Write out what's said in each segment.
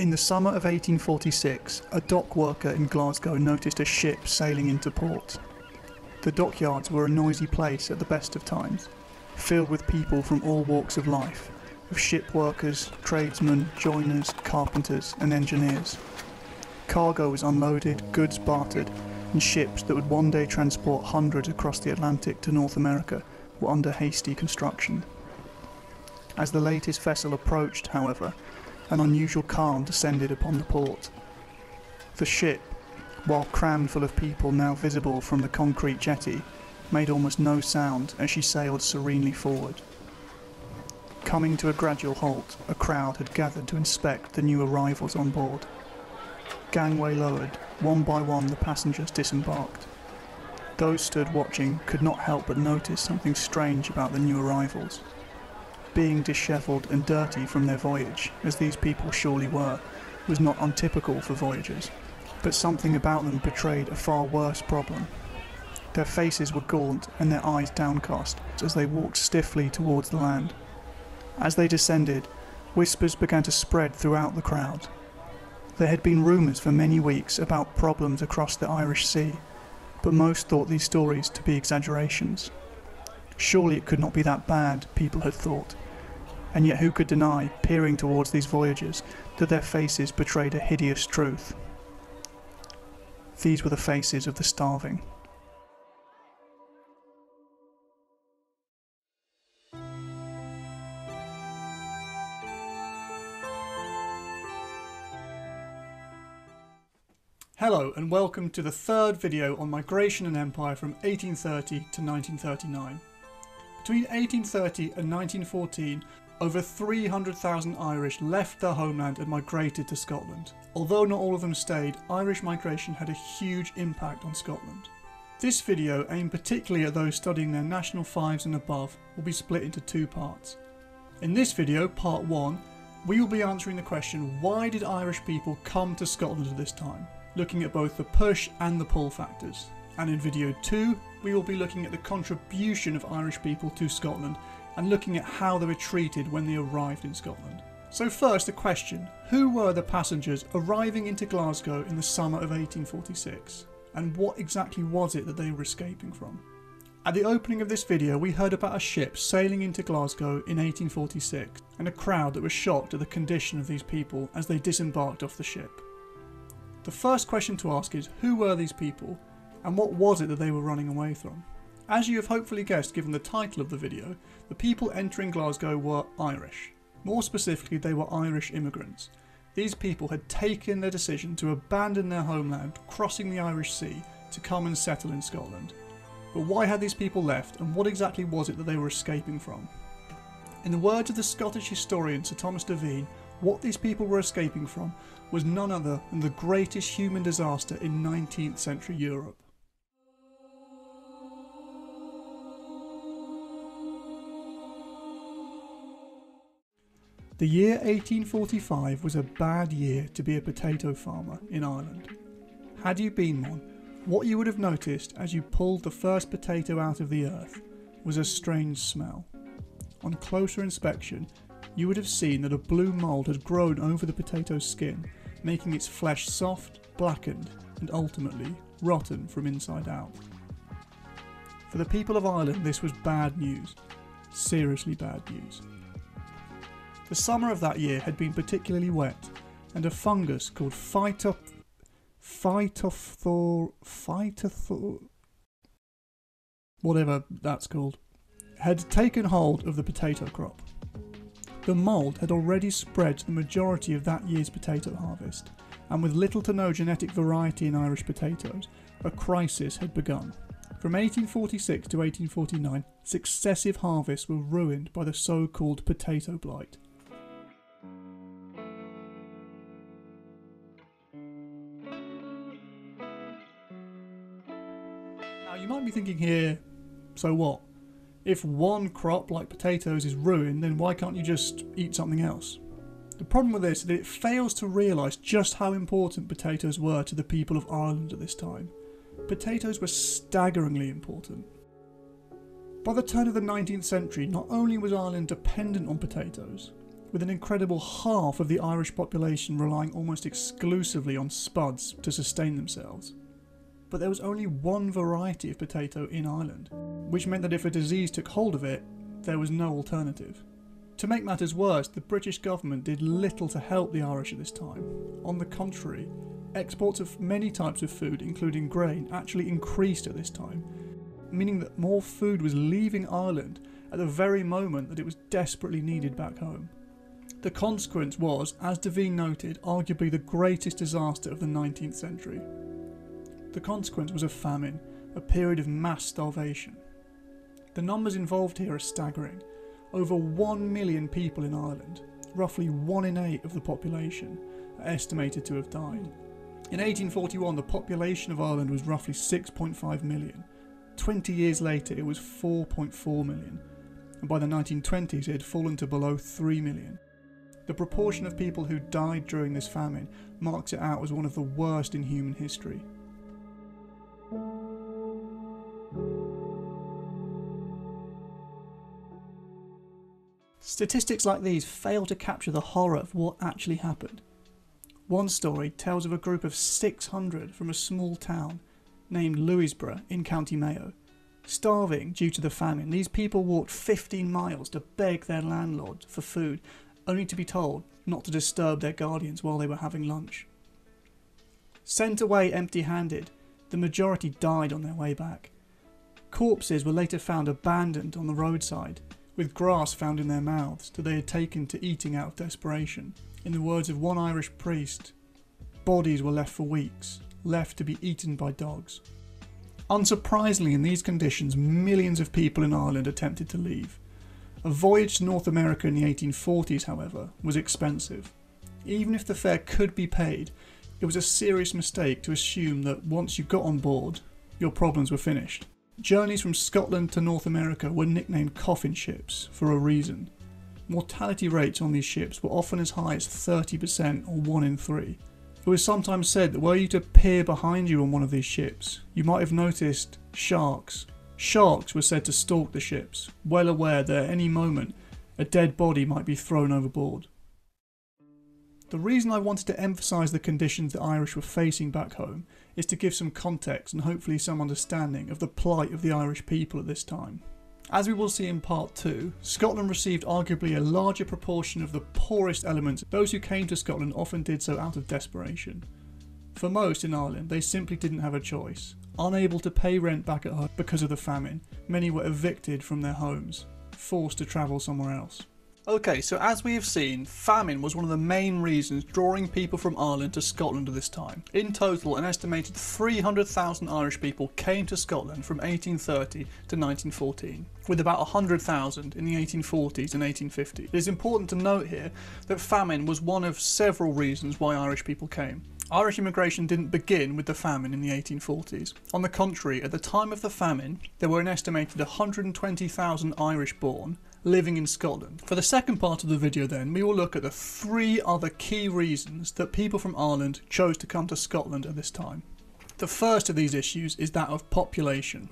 In the summer of 1846, a dock worker in Glasgow noticed a ship sailing into port. The dockyards were a noisy place at the best of times, filled with people from all walks of life, of ship workers, tradesmen, joiners, carpenters and engineers. Cargo was unloaded, goods bartered, and ships that would one day transport hundreds across the Atlantic to North America were under hasty construction. As the latest vessel approached, however, an unusual calm descended upon the port. The ship, while crammed full of people now visible from the concrete jetty, made almost no sound as she sailed serenely forward. Coming to a gradual halt, a crowd had gathered to inspect the new arrivals on board. Gangway lowered, one by one the passengers disembarked. Those stood watching could not help but notice something strange about the new arrivals. Being dishevelled and dirty from their voyage, as these people surely were, was not untypical for voyagers, but something about them betrayed a far worse problem. Their faces were gaunt and their eyes downcast as they walked stiffly towards the land. As they descended, whispers began to spread throughout the crowd. There had been rumours for many weeks about problems across the Irish Sea, but most thought these stories to be exaggerations. Surely it could not be that bad, people had thought. And yet who could deny, peering towards these voyagers, that their faces betrayed a hideous truth? These were the faces of the starving. Hello and welcome to the third video on migration and empire from 1830 to 1939. Between 1830 and 1914, over 300,000 Irish left their homeland and migrated to Scotland. Although not all of them stayed, Irish migration had a huge impact on Scotland. This video, aimed particularly at those studying their National 5s and above, will be split into two parts. In this video, part 1, we will be answering the question, why did Irish people come to Scotland at this time? Looking at both the push and the pull factors. And in video 2, we will be looking at the contribution of Irish people to Scotland and looking at how they were treated when they arrived in Scotland. So first, a question: who were the passengers arriving into Glasgow in the summer of 1846? And what exactly was it that they were escaping from? At the opening of this video, we heard about a ship sailing into Glasgow in 1846 and a crowd that was shocked at the condition of these people as they disembarked off the ship. The first question to ask is, who were these people and what was it that they were running away from? As you have hopefully guessed given the title of the video, the people entering Glasgow were Irish. More specifically, they were Irish immigrants. These people had taken their decision to abandon their homeland, crossing the Irish Sea, to come and settle in Scotland. But why had these people left, and what exactly was it that they were escaping from? In the words of the Scottish historian Sir Thomas Devine, what these people were escaping from was none other than the greatest human disaster in 19th century Europe. The year 1845 was a bad year to be a potato farmer in Ireland. Had you been one, what you would have noticed as you pulled the first potato out of the earth was a strange smell. On closer inspection, you would have seen that a blue mould had grown over the potato's skin, making its flesh soft, blackened, and ultimately rotten from inside out. For the people of Ireland, this was bad news. Seriously bad news. The summer of that year had been particularly wet, and a fungus called whatever that's called, had taken hold of the potato crop. The mould had already spread to the majority of that year's potato harvest, and with little to no genetic variety in Irish potatoes, a crisis had begun. From 1846 to 1849, successive harvests were ruined by the so-called potato blight. Now you might be thinking here, so what? If one crop like potatoes is ruined, then why can't you just eat something else? The problem with this is that it fails to realise just how important potatoes were to the people of Ireland at this time. Potatoes were staggeringly important. By the turn of the 19th century, not only was Ireland dependent on potatoes, with an incredible half of the Irish population relying almost exclusively on spuds to sustain themselves. But there was only one variety of potato in Ireland, which meant that if a disease took hold of it, there was no alternative. To make matters worse, the British government did little to help the Irish at this time. On the contrary, exports of many types of food, including grain, actually increased at this time, meaning that more food was leaving Ireland at the very moment that it was desperately needed back home. The consequence was, as Devine noted, arguably the greatest disaster of the 19th century. The consequence was a famine, a period of mass starvation. The numbers involved here are staggering. Over 1 million people in Ireland, roughly 1 in 8 of the population, are estimated to have died. In 1841, the population of Ireland was roughly 6.5 million. 20 years later, it was 4.4 million. And by the 1920s, it had fallen to below 3 million. The proportion of people who died during this famine marks it out as one of the worst in human history. Statistics like these fail to capture the horror of what actually happened. One story tells of a group of 600 from a small town named Louisborough in County Mayo. Starving due to the famine, these people walked 15 miles to beg their landlord for food, only to be told not to disturb their guardians while they were having lunch. Sent away empty-handed, the majority died on their way back. Corpses were later found abandoned on the roadside, with grass found in their mouths that they had taken to eating out of desperation. In the words of one Irish priest, bodies were left for weeks, left to be eaten by dogs. Unsurprisingly, in these conditions, millions of people in Ireland attempted to leave. A voyage to North America in the 1840s, however, was expensive. Even if the fare could be paid, it was a serious mistake to assume that once you got on board, your problems were finished. Journeys from Scotland to North America were nicknamed coffin ships for a reason. Mortality rates on these ships were often as high as 30% or 1 in 3. It was sometimes said that were you to peer behind you on one of these ships, you might have noticed sharks. Sharks were said to stalk the ships, well aware that at any moment a dead body might be thrown overboard. The reason I wanted to emphasise the conditions the Irish were facing back home is to give some context and hopefully some understanding of the plight of the Irish people at this time. As we will see in part 2, Scotland received arguably a larger proportion of the poorest elements. Those who came to Scotland often did so out of desperation. For most in Ireland, they simply didn't have a choice. Unable to pay rent back at home because of the famine, many were evicted from their homes, forced to travel somewhere else. Okay, so as we have seen, famine was one of the main reasons drawing people from Ireland to Scotland at this time. In total, an estimated 300,000 Irish people came to Scotland from 1830 to 1914, with about 100,000 in the 1840s and 1850s. It is important to note here that famine was one of several reasons why Irish people came. Irish immigration didn't begin with the famine in the 1840s. On the contrary, at the time of the famine, there were an estimated 120,000 Irish born living in Scotland. For the second part of the video then, we will look at the 3 other key reasons that people from Ireland chose to come to Scotland at this time. The first of these issues is that of population.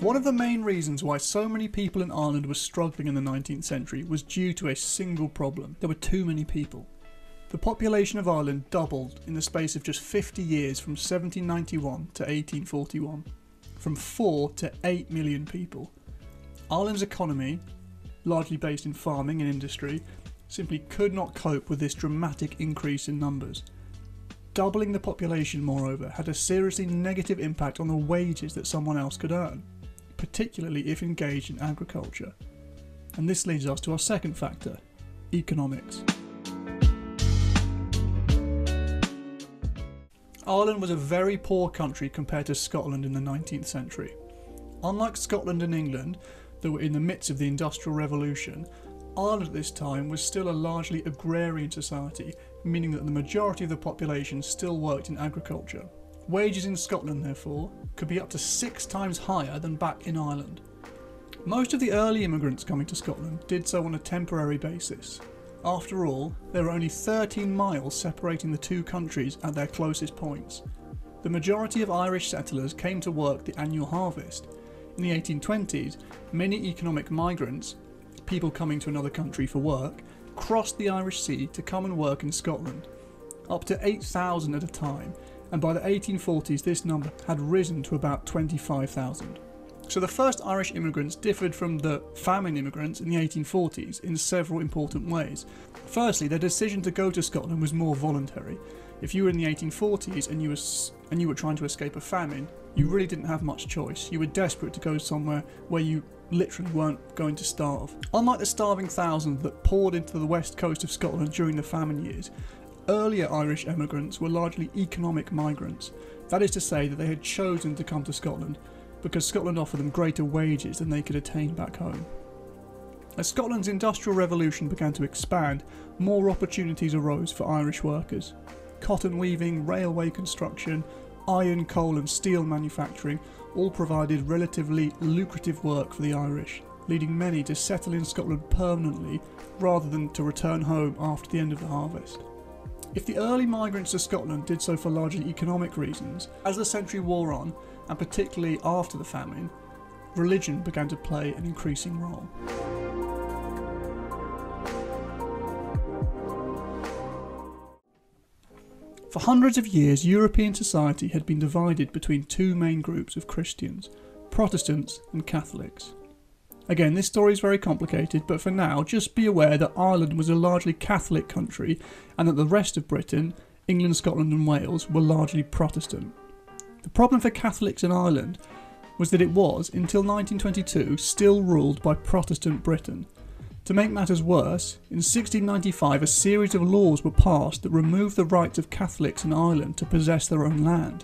One of the main reasons why so many people in Ireland were struggling in the 19th century was due to a single problem. There were too many people. The population of Ireland doubled in the space of just 50 years from 1791 to 1841, from 4 to 8 million people. Ireland's economy, largely based in farming and industry, simply could not cope with this dramatic increase in numbers. Doubling the population, moreover, had a seriously negative impact on the wages that someone else could earn, particularly if engaged in agriculture. And this leads us to our second factor, economics. Ireland was a very poor country compared to Scotland in the 19th century. Unlike Scotland and England, that were in the midst of the Industrial Revolution, Ireland at this time was still a largely agrarian society, meaning that the majority of the population still worked in agriculture. Wages in Scotland, therefore, could be up to 6 times higher than back in Ireland. Most of the early immigrants coming to Scotland did so on a temporary basis. After all, there were only 13 miles separating the two countries at their closest points. The majority of Irish settlers came to work the annual harvest. In the 1820s, many economic migrants, people coming to another country for work, crossed the Irish Sea to come and work in Scotland, up to 8,000 at a time, and by the 1840s this number had risen to about 25,000. So the first Irish immigrants differed from the famine immigrants in the 1840s in several important ways. Firstly, their decision to go to Scotland was more voluntary. If you were in the 1840s and you were trying to escape a famine, you really didn't have much choice. You were desperate to go somewhere where you literally weren't going to starve. Unlike the starving thousands that poured into the west coast of Scotland during the famine years, earlier Irish emigrants were largely economic migrants. That is to say that they had chosen to come to Scotland because Scotland offered them greater wages than they could attain back home. As Scotland's industrial revolution began to expand, more opportunities arose for Irish workers. Cotton weaving, railway construction, iron, coal and steel manufacturing all provided relatively lucrative work for the Irish, leading many to settle in Scotland permanently rather than to return home after the end of the harvest. If the early migrants to Scotland did so for largely economic reasons, as the century wore on, and particularly after the famine, religion began to play an increasing role. For hundreds of years, European society had been divided between two main groups of Christians, Protestants and Catholics. Again, this story is very complicated, but for now, just be aware that Ireland was a largely Catholic country and that the rest of Britain, England, Scotland and Wales, were largely Protestant. The problem for Catholics in Ireland was that it was, until 1922, still ruled by Protestant Britain. To make matters worse, in 1695 a series of laws were passed that removed the rights of Catholics in Ireland to possess their own land.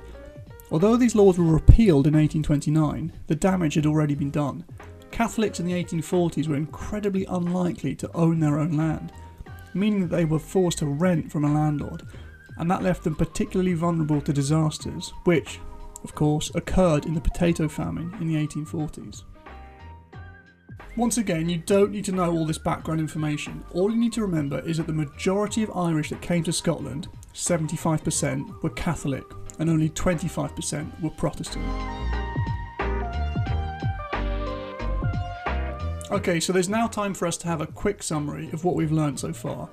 Although these laws were repealed in 1829, the damage had already been done. Catholics in the 1840s were incredibly unlikely to own their own land, meaning that they were forced to rent from a landlord, and that left them particularly vulnerable to disasters, which, of course, occurred in the potato famine in the 1840s. Once again, you don't need to know all this background information. All you need to remember is that the majority of Irish that came to Scotland, 75%, were Catholic and only 25% were Protestant. Okay, so there's now time for us to have a quick summary of what we've learned so far.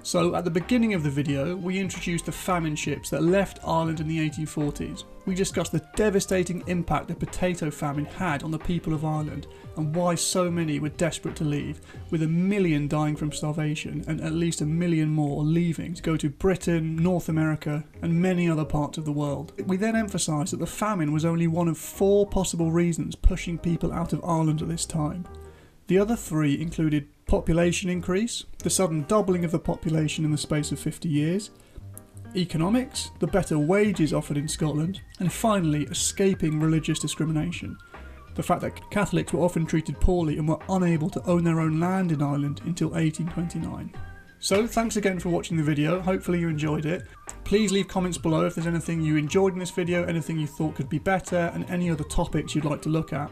So at the beginning of the video, we introduced the famine ships that left Ireland in the 1840s. We discussed the devastating impact the potato famine had on the people of Ireland and why so many were desperate to leave, with 1 million dying from starvation and at least 1 million more leaving to go to Britain, North America and many other parts of the world. We then emphasised that the famine was only one of 4 possible reasons pushing people out of Ireland at this time. The other 3 included population increase, the sudden doubling of the population in the space of 50 years, economics, the better wages offered in Scotland, and finally escaping religious discrimination, the fact that Catholics were often treated poorly and were unable to own their own land in Ireland until 1829. So thanks again for watching the video, hopefully you enjoyed it. Please leave comments below if there's anything you enjoyed in this video, anything you thought could be better, and any other topics you'd like to look at.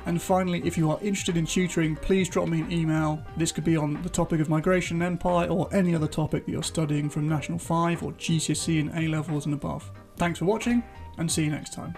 And finally, if you are interested in tutoring, please drop me an email. This could be on the topic of migration and empire or any other topic that you're studying from National 5 or GCSE and A-levels and above. Thanks for watching and see you next time.